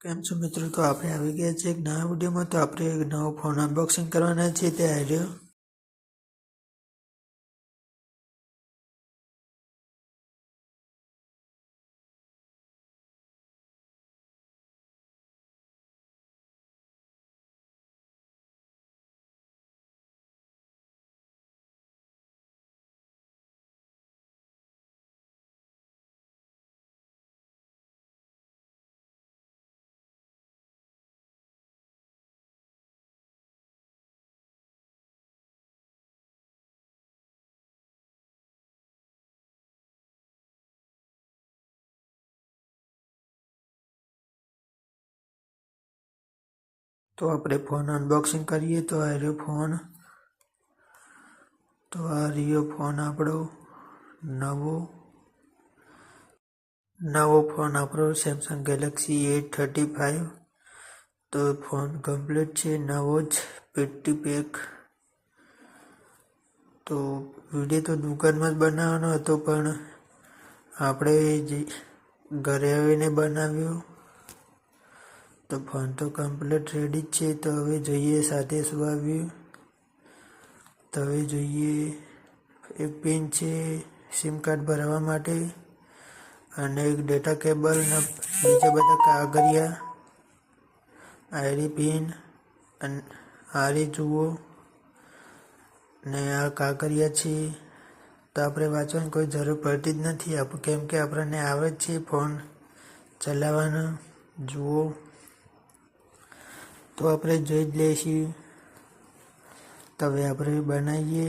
કેમ છો મિત્રો? તો આપણે આવી ગયા છે એક નવા વિડીયોમાં. તો આપણે એક નવો ફોન અનબોક્સિંગ કરવાના છીએ. તે આવ્યો તો આપણે ફોન અનબોક્સિંગ કરીએ. તો આ રહ્યો ફોન. તો આ રહ્યો ફોન આપણો નવો ફોન આપણો સેમસંગ ગેલેક્સી A35. તો ફોન કમ્પ્લીટ છે, નવો જ પેટી પેક. તો વિડીયો તો દુકાનમાં જ બનાવવાનો હતો, પણ આપણે ઘરે આવીને બનાવ્યો. તો ફોન તો કમ્પ્લીટ રેડી જ છે. તો હવે જોઈએ સાથે શું આવ્યું. તો હવે જોઈએ, એક પિન છે સિમ કાર્ડ ભરવા માટે, અને એક ડેટા કેબલ ને બીજા બધા કાગળિયા, આરી પિન અને આરી જુઓ ને આ કાગળિયા છે. તો આપણે વાંચવાની કોઈ જરૂર પડતી જ નથી, કેમ કે આપણને આવે જ છે ફોન ચલાવવાનો. જુઓ, તો આપણે જોઈ જ લઈશું. તો હવે આપણે બનાવીએ.